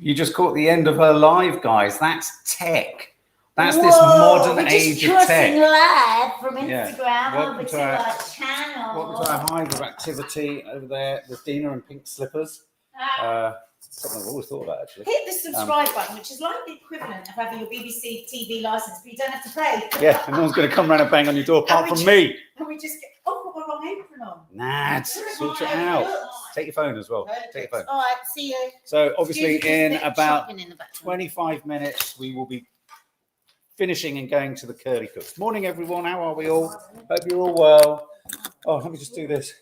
You just caught the end of her live, guys. That's tech. That's this modern age of tech. Live from Instagram Yeah. over to our channel. Welcome to our hive of activity over there with Dina in pink slippers. Something I've always thought about, actually. Hit the subscribe button, which is like the equivalent of having your BBC TV license, but you don't have to pay. Yeah, and no one's going to come around and bang on your door apart from me. And we just get, oh, I've got my wrong apron on. Nah, sort it out. Take your phone as well. Take your phone. All right, see you. So obviously in about 25 minutes, we will be finishing and going to the curly cooks. Morning, everyone. How are we all? Hope you're all well. Oh, let me just do this.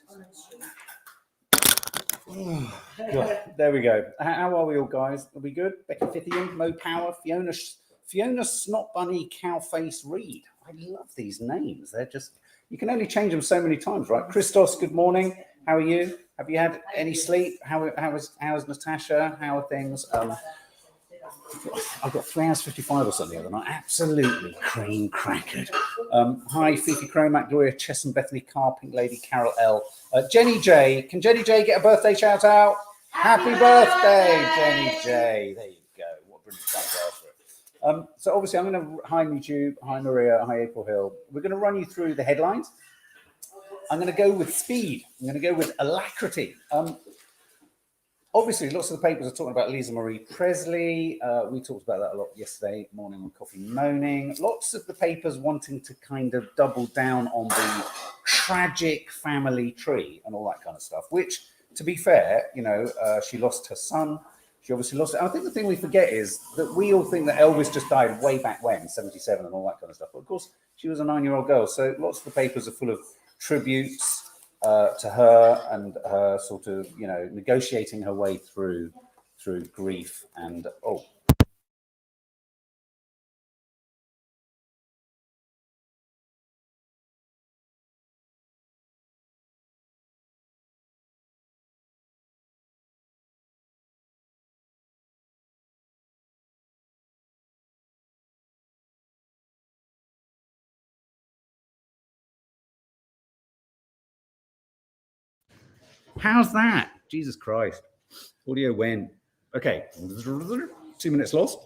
Oh, God. There we go. How are we all, guys? Are we good? Becky Fithian, Mo Power, Fiona Snot Bunny, Cowface Reed. I love these names. They're just, you can only change them so many times, right? Christos, good morning. How are you? Have you had any sleep? How's Natasha? How are things? I've got 3 hours 55 or something the other night. Absolutely cream crackered. Hi, Fifi Chromac, Gloria Chesson, Bethany Carr, Pink Lady, Carol L. Jenny J. Can Jenny J get a birthday shout out? Happy birthday, Jenny J. There you go. What a brilliant shout out for it. So obviously I'm going to, hi YouTube, hi Maria, hi April Hill. We're going to run you through the headlines. I'm going to go with speed. I'm going to go with alacrity. Obviously, lots of the papers are talking about Marie Presley. We talked about that a lot yesterday morning on Coffee Moaning. Lots of the papers wanting to kind of double down on the tragic family tree and all that kind of stuff, which, to be fair, you know, she lost her son. She obviously lost it. I think the thing we forget is that we all think that Elvis just died way back when, 77 and all that kind of stuff. But of course, she was a 9-year-old girl. So lots of the papers are full of tributes to her and her sort of, you know, negotiating her way through grief and How's that? Jesus Christ. Audio when? Okay. 2 minutes lost.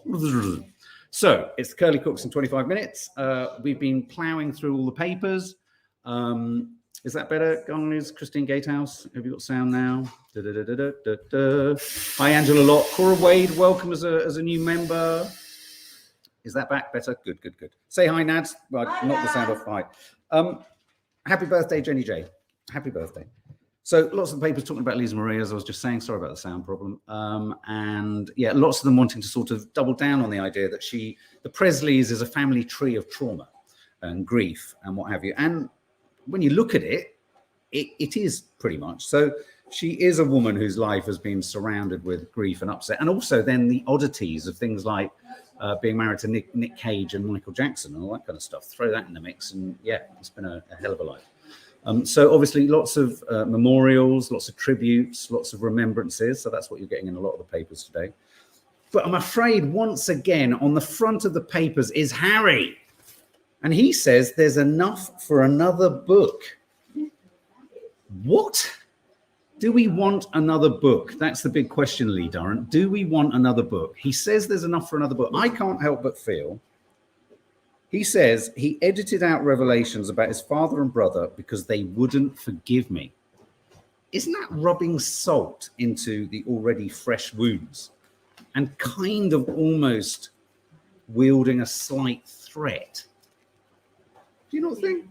So it's the Curly Cooks in 25 minutes. We've been ploughing through all the papers. Is that better, guys? Christine Gatehouse, have you got sound now? Hi, Angela Lott. Cora Wade, welcome as a new member. Is that back better? Good. Say hi, Nads. Well, knock the sound off. Hi. Happy birthday, Jenny J. Happy birthday. So lots of the papers talking about Lisa Marie, as I was just saying. Sorry about the sound problem. And yeah, lots of them wanting to sort of double down on the idea that the Presleys is a family tree of trauma and grief and what have you. And when you look at it, it is pretty much. So she is a woman whose life has been surrounded with grief and upset. And also then the oddities of things like being married to Nick Cage and Michael Jackson and all that kind of stuff. Throw that in the mix. And yeah, it's been a hell of a life. So obviously lots of memorials, lots of tributes, lots of remembrances. So that's what you're getting in a lot of the papers today. But I'm afraid once again on the front of the papers is Harry. And he says there's enough for another book. What? Do we want another book? That's the big question, Lee Durrant. Do we want another book? He says there's enough for another book. I can't help but feel. He says he edited out revelations about his father and brother because they wouldn't forgive me. Isn't that rubbing salt into the already fresh wounds and kind of almost wielding a slight threat? Do you not think?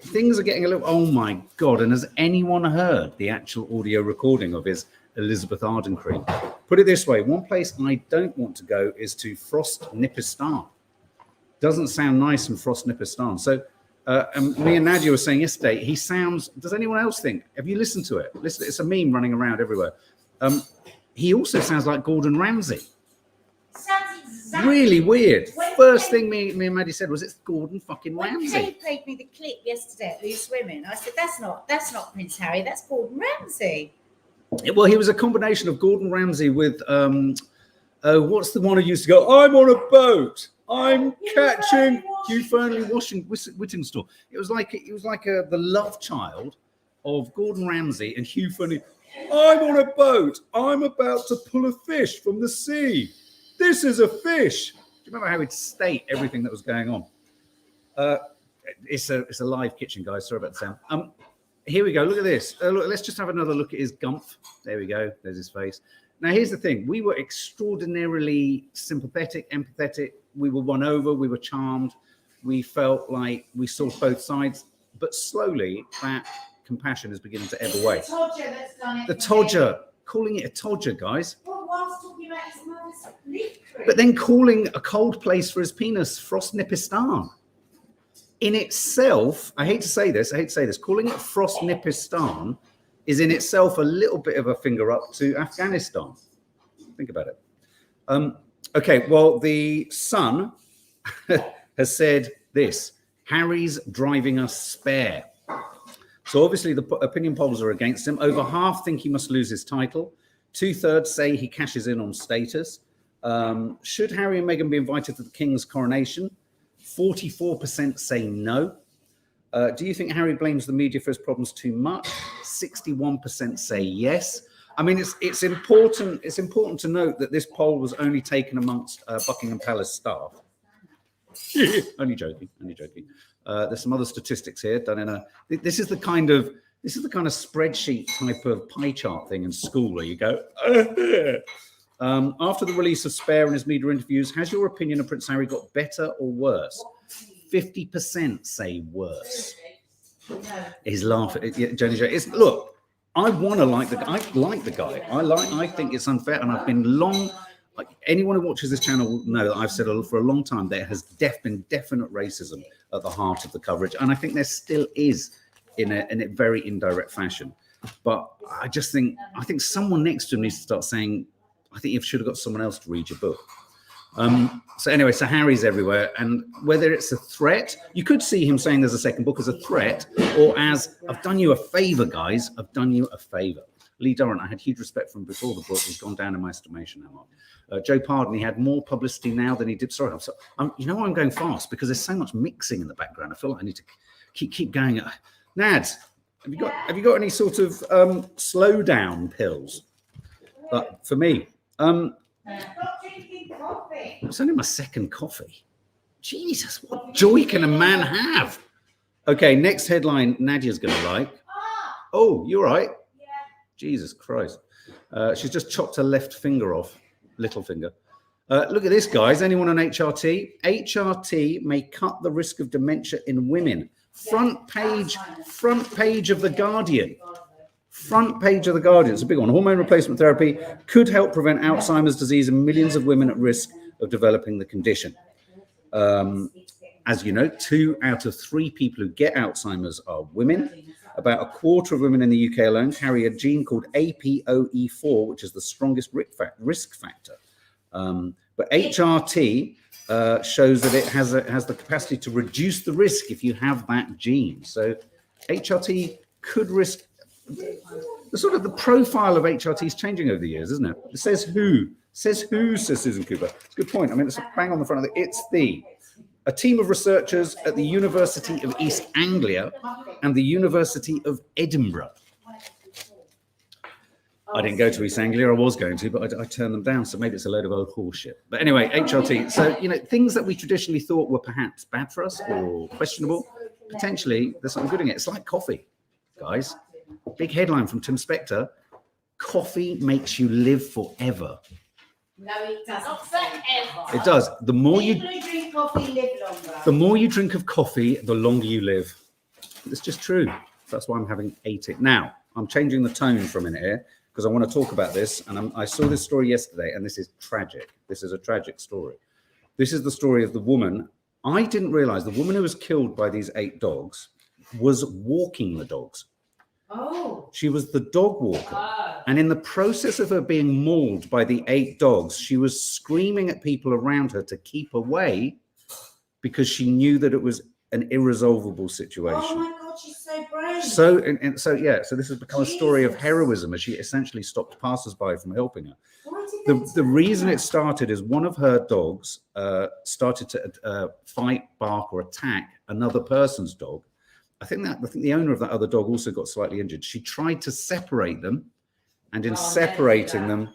Things are getting a little, oh my God. And has anyone heard the actual audio recording of his Elizabeth Arden cream? Put it this way, one place I don't want to go is to Frost-Nipistan. Doesn't sound nice in Frost-Nipistan. So me and Nadia were saying yesterday, he sounds, does anyone else think? Have you listened to it? Listen, it's a meme running around everywhere. He also sounds like Gordon Ramsay. Sounds exactly. Really weird. First thing me and Maddie said was, it's Gordon fucking Ramsay. When Kay played me the clip yesterday at Loose Women, I said, that's not Prince Harry, that's Gordon Ramsay. Well, he was a combination of Gordon Ramsay with, what's the one who used to go, I'm on a boat. I'm catching Hugh Fernley Whittingstall. It was like the love child of Gordon Ramsay and Hugh Funny. I'm on a boat. I'm about to pull a fish from the sea. This is a fish. Do you remember how he'd state everything that was going on? It's a live kitchen, guys. Sorry about the sound. Here we go. Look at this. Look, let's just have another look at his gumph. There we go. There's his face. Now, here's the thing. We were extraordinarily sympathetic, empathetic. We were won over. We were charmed. We felt like we saw both sides. But slowly, that compassion is beginning to ebb away. The Todger that's done it. The Todger. Calling it a Todger, guys. Well, whilst talking about his mother's lip cream. But then calling a cold place for his penis Frostnipistan. In itself, I hate to say this, calling it Frostnipistan is in itself a little bit of a finger up to Afghanistan. Think about it. Okay, well, the Sun has said this: Harry's driving us spare. So obviously the opinion polls are against him. Over half think he must lose his title. 2/3 say he cashes in on status. Should Harry and Meghan be invited to the King's coronation? 44% say no. Do you think Harry blames the media for his problems too much? 61% say yes. I mean, it's important to note that this poll was only taken amongst Buckingham Palace staff. Only joking. There's some other statistics here done in a. This is the kind of spreadsheet type of pie chart thing in school where you go. After the release of Spare and his media interviews, has your opinion of Prince Harry got better or worse? 50% say worse. He's laughing. Jenny J. Look, I want to like the guy. I like the guy. I think it's unfair, and I've been long. Like anyone who watches this channel will know that I've said for a long time there has been definite racism at the heart of the coverage, and I think there still is in a very indirect fashion. But I think someone next to him needs to start saying, I think you should have got someone else to read your book. So anyway, so Harry's everywhere, and whether it's a threat, you could see him saying there's a second book as a threat, or as, I've done you a favor, guys, I've done you a favor. Lee Durrant, I had huge respect for him before the book, has gone down in my estimation now. Joe Pardon, he had more publicity now than he did. Sorry, I'm going fast because there's so much mixing in the background. I feel like I need to keep going. Nads, have you got any sort of slow down pills? But for me, Stop drinking coffee. it's only my second coffee. Jesus, what joy can a man have? Okay, next headline Nadia's going to like. Oh, you're right. Yeah. Jesus Christ. She's just chopped her left finger off, little finger. Look at this, guys. Anyone on HRT? HRT may cut the risk of dementia in women. Front page of The Guardian. Front page of The Guardian. It's a big one. Hormone replacement therapy could help prevent Alzheimer's disease in millions of women at risk of developing the condition. As you know, 2 out of 3 people who get Alzheimer's are women. About a quarter of women in the UK alone carry a gene called APOE4, which is the strongest risk factor. But HRT shows that it has the capacity to reduce the risk if you have that gene. So HRT could risk. The profile of HRT is changing over the years, isn't it? It says who, says Susan Cooper. It's a good point. I mean, it's a bang on the front of it. It's a team of researchers at the University of East Anglia and the University of Edinburgh. I didn't go to East Anglia. I was going to, but I turned them down. So maybe it's a load of old horse shit. But anyway, HRT. So, things that we traditionally thought were perhaps bad for us or questionable, potentially there's something good in it. It's like coffee, guys. Big headline from Tim Spector. Coffee makes you live forever. No, it doesn't. Not forever. It does. The more you drink coffee, live longer. The more you drink of coffee, the longer you live. It's just true. That's why I'm having 80. Now, I'm changing the tone for a minute here because I want to talk about this. And I saw this story yesterday, and this is tragic. This is a tragic story. This is the story of the woman. I didn't realize the woman who was killed by these 8 dogs was walking the dogs. Oh. She was the dog walker. And in the process of her being mauled by the 8 dogs, she was screaming at people around her to keep away because she knew that it was an irresolvable situation. Oh my God, she's so brave. So this has become a story of heroism as she essentially stopped passers-by from helping her. The reason it started is one of her dogs started to fight, bark, or attack another person's dog. I think the owner of that other dog also got slightly injured. She tried to separate them, and in separating them,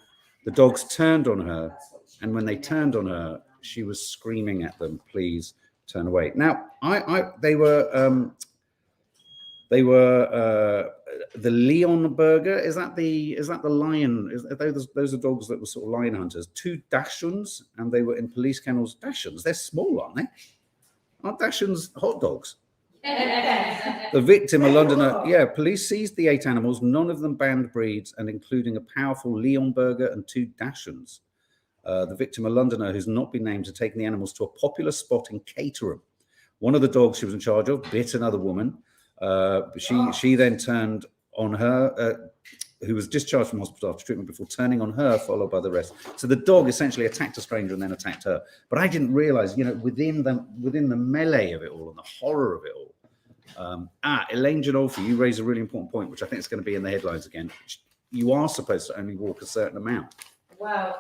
the dogs turned on her. And when they turned on her, she was screaming at them, "Please turn away." Now, they were the Leon Burger. Is that the lion? Those are dogs that were sort of lion hunters. 2 Dachshunds, and they were in police kennels. Dachshunds, they're small, aren't they? Aren't Dachshunds hot dogs? The victim, a Londoner, police seized the 8 animals, none of them banned breeds, and including a powerful Leon Burger and 2 Dachshunds. The victim, a Londoner who's not been named, had taken the animals to a popular spot in Caterham. One of the dogs she was in charge of bit another woman. She then turned on her, who was discharged from hospital after treatment, before turning on her, followed by the rest. So the dog essentially attacked a stranger and then attacked her. But I didn't realize, within the melee of it all and the horror of it all. Elaine Janolfi, you raise a really important point, which I think is going to be in the headlines again. You are supposed to only walk a certain amount. Well,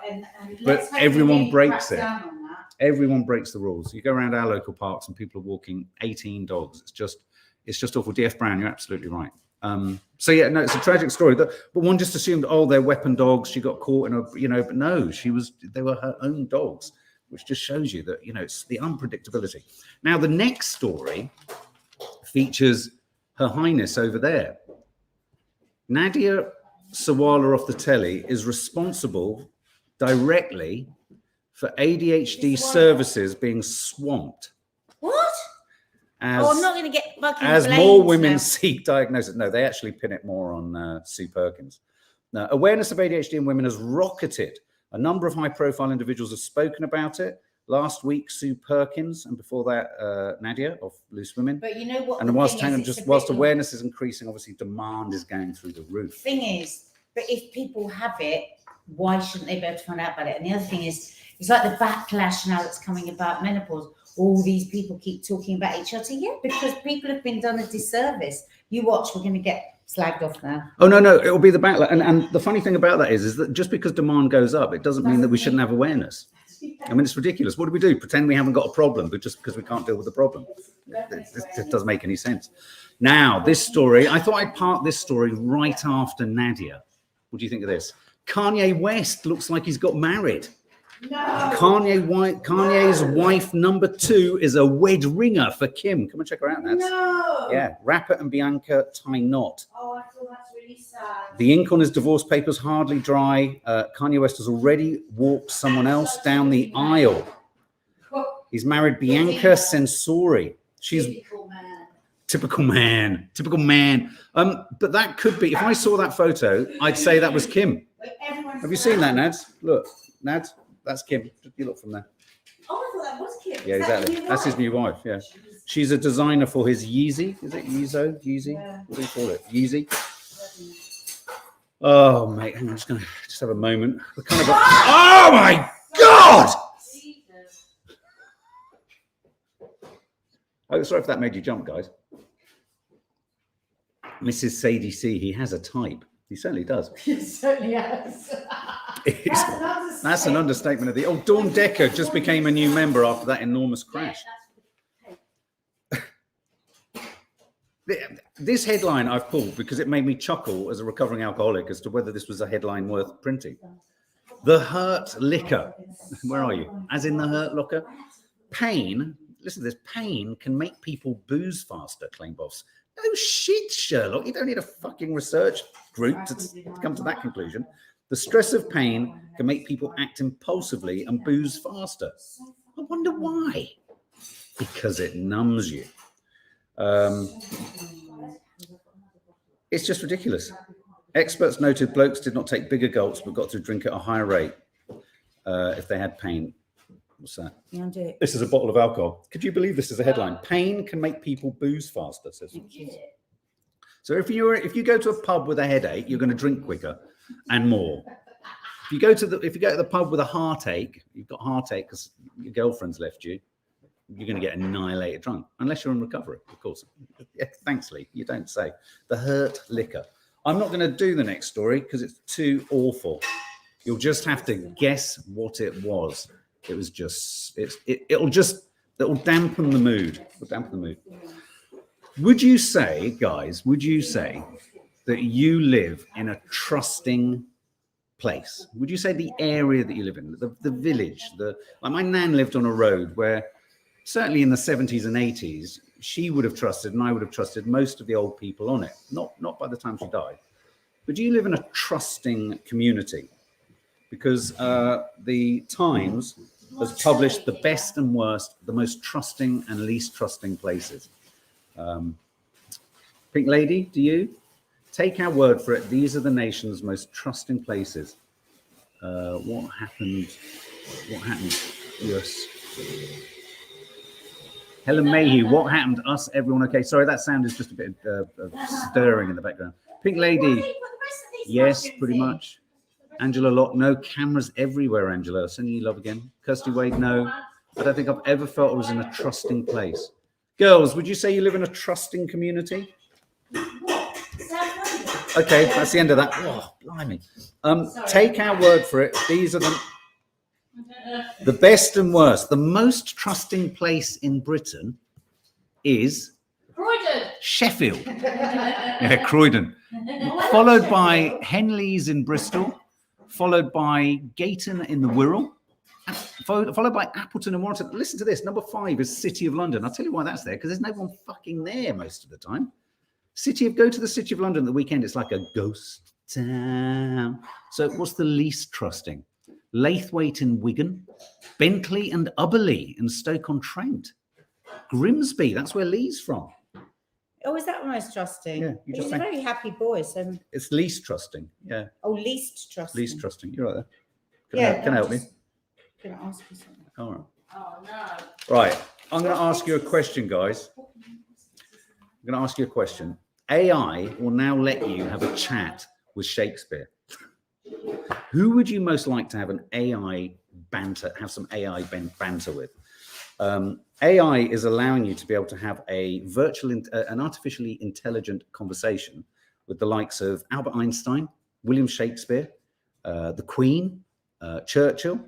but everyone breaks it. Everyone breaks the rules. You go around our local parks and people are walking 18 dogs. It's just awful. DF Brown, you're absolutely right. It's a tragic story. But one just assumed, they're weapon dogs. She got caught in but no, they were her own dogs, which just shows you that, it's the unpredictability. Now, the next story features Her Highness over there. Nadia Sawalha off the telly is responsible directly for ADHD services being swamped. What? I'm not going to get fucking as more women seek diagnosis. No, they actually pin it more on Sue Perkins. Now, awareness of ADHD in women has rocketed. A number of high-profile individuals have spoken about it. Last week, Sue Perkins, and before that, Nadia of Loose Women. But you know what? And whilst awareness is increasing, obviously demand is going through the roof. Thing is, but if people have it, why shouldn't they be able to find out about it? And the other thing is, it's like the backlash now that's coming about menopause. All these people keep talking about HRT. Yeah, because people have been done a disservice. You watch, we're going to get slagged off now. Oh, no, it will be the backlash. And the funny thing about that is that just because demand goes up, it doesn't mean that we shouldn't have awareness. I mean, it's ridiculous. What do? Pretend we haven't got a problem, but just because we can't deal with the problem. It doesn't make any sense. Now, this story, I thought I'd park this story right after Nadia. What do you think of this? Kanye West looks like he's got married. No. Kanye's wife number 2 is a wed ringer for Kim. Come and check her out, Nads. No. Yeah, rapper and Bianca tie knot. Oh, I thought that's really sad. The ink on his divorce papers hardly dry. Kanye West has already walked someone else down the aisle. He's married Bianca Censori. She's typical man. But that could be, if I saw that photo, I'd say that was Kim. Have you seen that, Nads? Look, Nads, that's Kim. You look from there. Oh, I thought that was Kim. Yeah, exactly. That's his new wife. Yeah. She's a designer for his Yeezy. Is it Yeezy? Yeah. What do you call it? Yeezy? Oh, mate. Hang on. I'm just going to have a moment. We're kind of oh, my God! Oh, sorry if that made you jump, guys. Mrs. Sadie C. He has a type. He certainly does. He certainly has. That's an understatement of the. Oh, Dawn Decker just became a new member after that enormous crash. This headline I've pulled because it made me chuckle as a recovering alcoholic as to whether this was a headline worth printing. The Hurt Liquor. Where are you? As in the Hurt Locker. Pain. Listen to this. Pain can make people booze faster, claim boss. No shit, Sherlock. You don't need a fucking research group to come to that conclusion. The stress of pain can make people act impulsively and booze faster. I wonder why. Because it numbs you. It's just ridiculous. Experts noted blokes did not take bigger gulps but got to drink at a higher rate if they had pain. What's that? Yeah, do it. This is a bottle of alcohol. Could you believe this is a headline? Pain can make people booze faster. Says. So if you go to a pub with a headache, you're going to drink quicker and more. If you go to the pub with a heartache, you've got heartache because your girlfriend's left you. You're going to get annihilated drunk, unless you're in recovery, of course. Yeah, thanks, Lee. You don't say. The Hurt Liquor. I'm not going to do the next story because it's too awful. You'll just have to guess what it was. It was just, it'll dampen the mood. It'll dampen the mood. Would you say, guys, would you say that you live in a trusting place? Would you say the area that you live in, the village, like my nan lived on a road where certainly in the 70s and 80s, she would have trusted and I would have trusted most of the old people on it, not by the time she died. But do you live in a trusting community? Because the Times has published the best and worst, the most trusting and least trusting places. Pink Lady, do you? Take our word for it. These are the nation's most trusting places. What happened? What happened? Yes. Helen Mayhew, what happened? Us, everyone okay? Sorry, that sound is just a bit of stirring in the background. Pink Lady, yes, pretty much. Angela Locke, no, cameras everywhere, Angela. Sending you love again. Kirsty Wade, no. I don't think I've ever felt I was in a trusting place. Girls, would you say you live in a trusting community? Okay, that's the end of that. Oh, blimey. Take our word for it. These are the best and worst. The most trusting place in Britain is Croydon. Sheffield. Yeah, Croydon. Followed by Henleys in Bristol, followed by Gayton in the Wirral, followed by Appleton and Warrington. Listen to this. Number 5 is City of London. I'll tell you why that's there, because there's no one fucking there most of the time. Go to the City of London at the weekend. It's like a ghost town. So what's the least trusting? Laithwaite in Wigan, Bentley and Ubberley in Stoke-on-Trent, Grimsby. That's where Lee's from. Oh, is that most trusting? Yeah, you just He's a very happy boy. So it's least trusting. Yeah. Oh, least trusting. Least trusting. You're right there. Can I help you? Can I ask you something? All right. Oh no. Right. I'm going to ask you a question, guys. I'm going to ask you a question. AI will now let you have a chat with Shakespeare. Who would you most like to have an AI banter, have some AI banter with? AI is allowing you to be able to have an artificially intelligent conversation with the likes of Albert Einstein, William Shakespeare, the Queen, Churchill.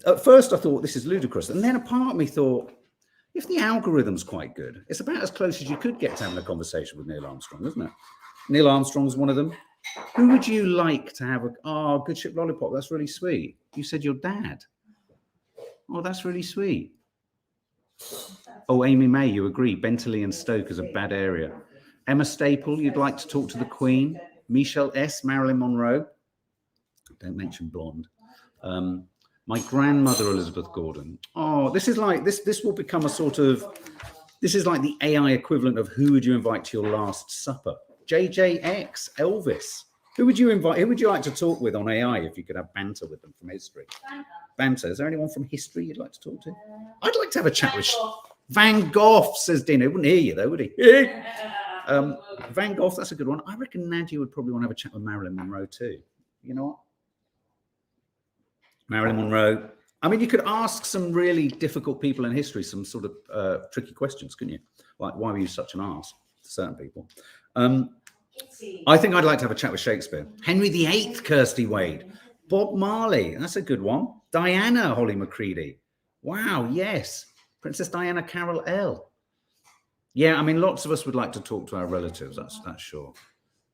At first I thought this is ludicrous. And then a part of me thought, if the algorithm's quite good, it's about as close as you could get to having a conversation with Neil Armstrong, isn't it? Neil Armstrong's one of them. Who would you like to have Good Ship Lollipop, that's really sweet. You said your dad. Oh, that's really sweet. Oh, Amy May, you agree. Bentley and Stoke is a bad area. Emma Staple, you'd like to talk to the Queen. Michelle S., Marilyn Monroe. Don't mention blonde. My grandmother, Elizabeth Gordon. Oh, this is like, this will become a sort of, this is like the AI equivalent of who would you invite to your last supper? JJX, Elvis. Who would you invite? Who would you like to talk with on AI if you could have banter with them from history? Banter. Is there anyone from history you'd like to talk to? I'd like to have a chat with Van Gogh, says Dino. He wouldn't hear you though, would he? Van Gogh, that's a good one. I reckon Nadia would probably want to have a chat with Marilyn Monroe too. You know what? Marilyn Monroe. I mean, you could ask some really difficult people in history some sort of tricky questions, couldn't you? Like, why were you such an arse to certain people? I think I'd like to have a chat with Shakespeare. Henry VIII, Kirsty Wade. Bob Marley, that's a good one. Diana, Holly McCready. Wow, yes. Princess Diana Carol L. Yeah, I mean, lots of us would like to talk to our relatives, that's sure.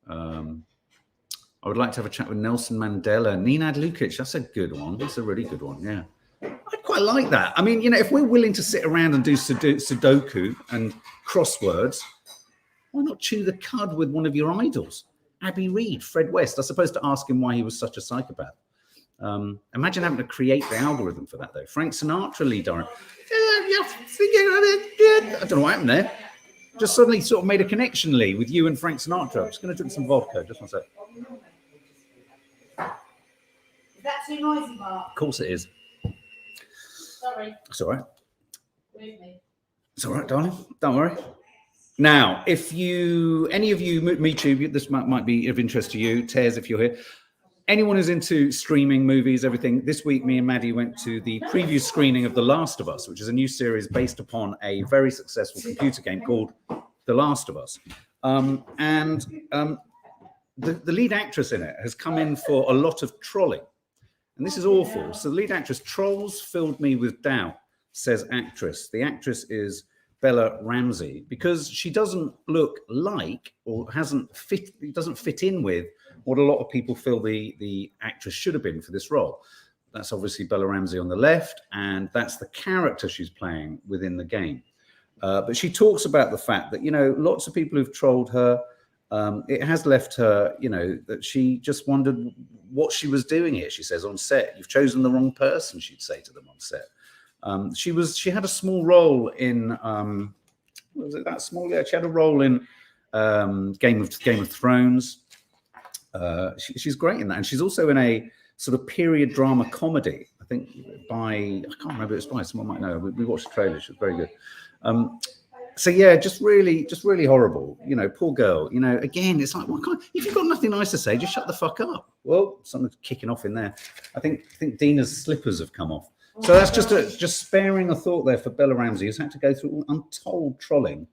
I would like to have a chat with Nelson Mandela. Nenad Lukic, that's a good one. That's a really good one, yeah. I'd quite like that. I mean, you know, if we're willing to sit around and do Sudoku and crosswords, why not chew the cud with one of your idols? Abbey Reed, Fred West. I was supposed to ask him why he was such a psychopath. Imagine having to create the algorithm for that, though. Frank Sinatra, Lee Doran. I don't know what happened there. Just suddenly sort of made a connection, Lee, with you and Frank Sinatra. I'm just going to drink some vodka. Just one sec. Is that too noisy, Mark? Of course it is. Sorry. It's all right. Move me. It's all right, darling. Don't worry. Now, if any of you meet you, this might be of interest to you, Tez, if you're here. Anyone who's into streaming, movies, everything, this week me and Maddie went to the preview screening of The Last of Us, which is a new series based upon a very successful computer game called The Last of Us. The lead actress in it has come in for a lot of trolling. And this is awful. So the lead actress, trolls filled me with doubt, says actress. The actress is Bella Ramsey because she doesn't look like or doesn't fit in with what a lot of people feel the actress should have been for this role. That's obviously Bella Ramsey on the left, and that's the character she's playing within the game. But she talks about the fact that, lots of people who've trolled her, it has left her, that she just wondered what she was doing here. She says on set, "You've chosen the wrong person," she'd say to them on set. She had a small role in, was it that small? Yeah, she had a role in Game of Thrones. She's great in that. And she's also in a sort of period drama comedy, I think I can't remember who it's by, someone might know. We watched the trailer, she was very good. So yeah, just really horrible. Poor girl. Again, it's like, if you've got nothing nice to say, just shut the fuck up. Well, something's kicking off in there. I think Dina's slippers have come off. So that's just sparing a thought there for Bella Ramsey, who's had to go through untold trolling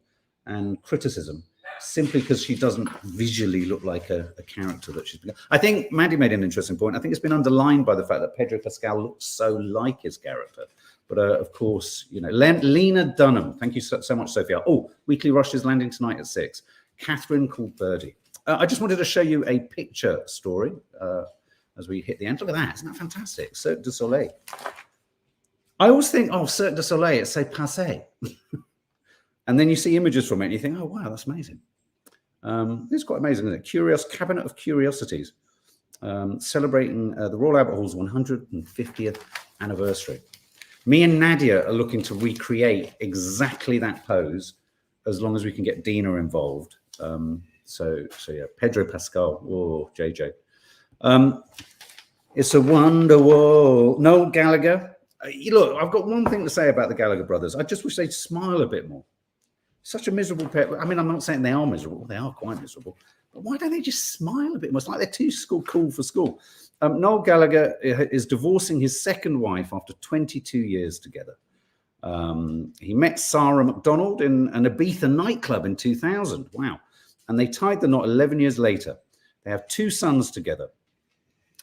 and criticism simply because she doesn't visually look like a character that she's become. I think Maddie made an interesting point. I think it's been underlined by the fact that Pedro Pascal looks so like his character. But of course, Lena Dunham. Thank you so much, Sophia. Oh, Weekly Rush is landing tonight at 6. Catherine called Birdie. I just wanted to show you a picture story as we hit the end. Look at that. Isn't that fantastic? Cirque du Soleil. I always think, Cirque du Soleil, it's say passé. And then you see images from it and you think, oh, wow, that's amazing. It's quite amazing, isn't it? Cabinet of Curiosities, celebrating the Royal Albert Hall's 150th anniversary. Me and Nadia are looking to recreate exactly that pose as long as we can get Dina involved. So yeah, Pedro Pascal, JJ. It's a wonder wall. Noel Gallagher. Look, I've got one thing to say about the Gallagher brothers. I just wish they'd smile a bit more. Such a miserable pair. I mean, I'm not saying they are miserable. They are quite miserable. But why don't they just smile a bit more? It's like they're too cool for school. Noel Gallagher is divorcing his second wife after 22 years together. He met Sarah McDonald in an Ibiza nightclub in 2000. Wow. And they tied the knot 11 years later. They have 2 sons together.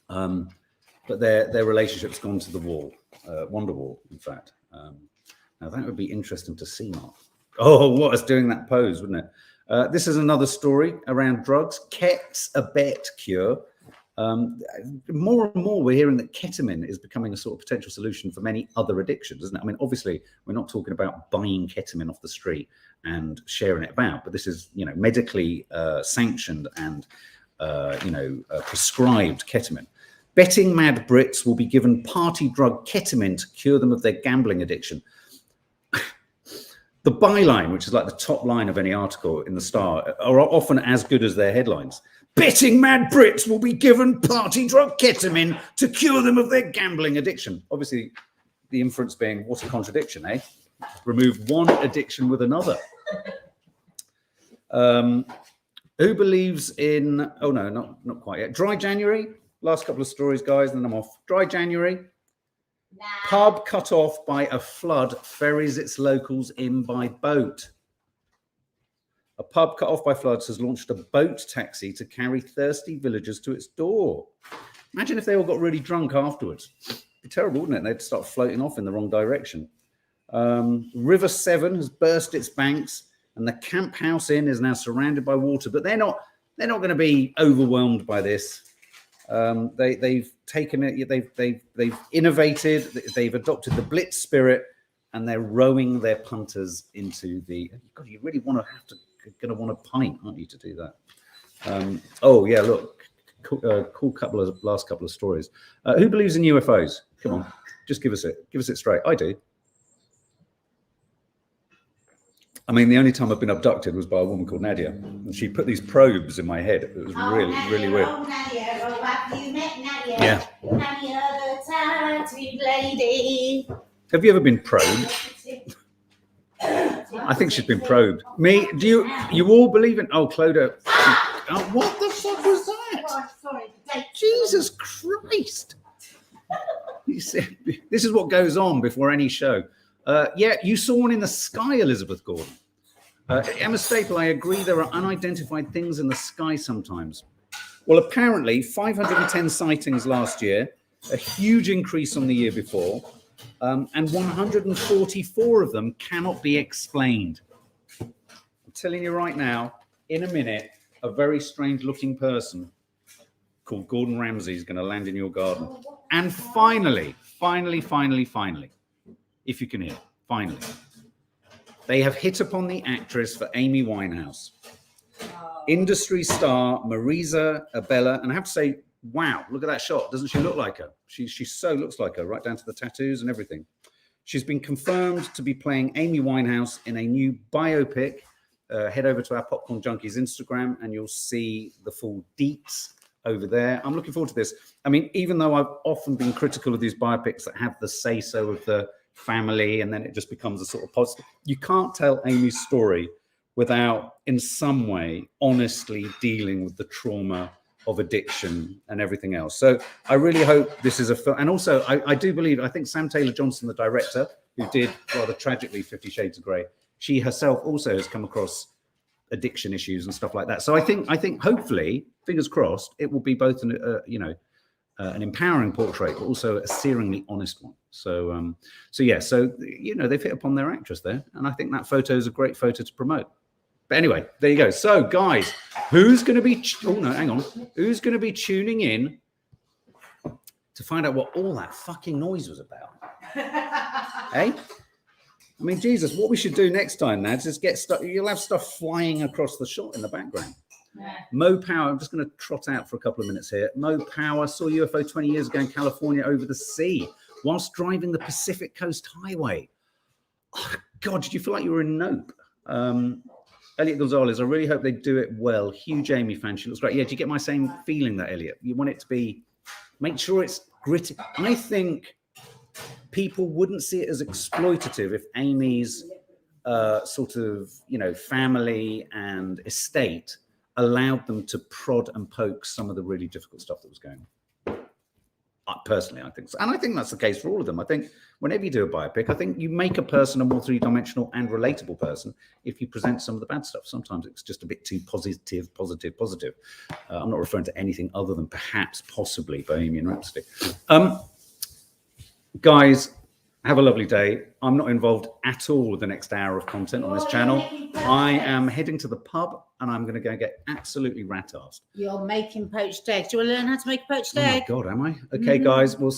But their relationship's gone to the wall. Wonderwall, in fact. Now, that would be interesting to see, Mark. Oh, what us doing that pose, wouldn't it? This is another story around drugs. Ket's a bet cure. More and more, we're hearing that ketamine is becoming a sort of potential solution for many other addictions, isn't it? I mean, obviously, we're not talking about buying ketamine off the street and sharing it about, but this is, medically sanctioned and, prescribed ketamine. Betting mad Brits will be given party drug ketamine to cure them of their gambling addiction. The byline, which is like the top line of any article in the Star, are often as good as their headlines. Betting mad Brits will be given party drug ketamine to cure them of their gambling addiction. Obviously, the inference being, what a contradiction, eh? Remove one addiction with another. Who believes in, oh no, not quite yet. Dry January. Last couple of stories, guys, and then I'm off. Dry January. Nah. Pub cut off by a flood ferries its locals in by boat. A pub cut off by floods has launched a boat taxi to carry thirsty villagers to its door. Imagine if they all got really drunk afterwards. It'd be terrible, wouldn't it? They'd start floating off in the wrong direction. River Severn has burst its banks, and the Camp House Inn is now surrounded by water. But they're not going to be overwhelmed by this. They've taken it. They've innovated. They've adopted the Blitz spirit, and they're rowing their punters into the. God, you really going to want a pint, aren't you, to do that? Oh yeah, look, cool last couple of stories. Who believes in UFOs? Come on, just give us it straight. I do. I mean, the only time I've been abducted was by a woman called Nadia, and she put these probes in my head. It was really weird. Oh, Nadia, have you met Nadia? Yeah. Nadia, the tattooed lady. Have you ever been probed? I think she's been probed. Me? Do you all believe in? Oh, Clodagh. Oh, what the fuck was that? Sorry. Jesus Christ! This is what goes on before any show. Yeah, you saw one in the sky, Elizabeth Gordon. Emma Staple, I agree there are unidentified things in the sky sometimes. Well, apparently 510 sightings last year, a huge increase on the year before. and 144 of them cannot be explained. I'm telling you right now, in a minute, a very strange looking person called Gordon Ramsay is going to land in your garden. And finally, if you can hear, finally, they have hit upon the actress for Amy Winehouse. Industry star Marisa Abella, and I have to say, wow, look at that shot. Doesn't she look like her? She so looks like her, right down to the tattoos and everything. She's been confirmed to be playing Amy Winehouse in a new biopic. Head over to our Popcorn Junkies Instagram and you'll see the full deets over there. I'm looking forward to this. I mean, even though I've often been critical of these biopics that have the say-so of the family and then it just becomes a sort of positive, you can't tell Amy's story without in some way honestly dealing with the trauma of addiction and everything else. So I really hope this is a film. And also I do believe, I think Sam Taylor Johnson, the director who did rather tragically 50 Shades of Grey, she herself also has come across addiction issues and stuff like that. So I think hopefully, fingers crossed, it will be both an empowering portrait, but also a searingly honest one. So they've hit upon their actress there, and I think that photo is a great photo to promote. But anyway, there you go. So guys, who's going to be? Who's going to be tuning in to find out what all that fucking noise was about? Hey. I mean, Jesus, what we should do next time, Nads, is get stuff. You'll have stuff flying across the shot in the background. Yeah. Mo Power, I'm just going to trot out for a couple of minutes here. Mo Power saw UFO 20 years ago in California over the sea whilst driving the Pacific Coast Highway. Oh, God, did you feel like you were in Nope? Elliot Gonzalez, I really hope they do it well. Huge Amy fan. She looks great. Yeah, do you get my same feeling that, Elliot? You want it to be, make sure it's gritty. I think people wouldn't see it as exploitative if Amy's family and estate allowed them to prod and poke some of the really difficult stuff that was going on. Personally, I think so. And I think that's the case for all of them. I think whenever you do a biopic, I think you make a person a more three-dimensional and relatable person if you present some of the bad stuff. Sometimes it's just a bit too positive. I'm not referring to anything other than perhaps possibly Bohemian Rhapsody. Guys, have a lovely day. I'm not involved at all with the next hour of content on this channel. I am heading to the pub and I'm going to go get absolutely rat-assed. You're making poached eggs. Do you want to learn how to make a poached egg? Oh my God, am I? Okay, guys, we'll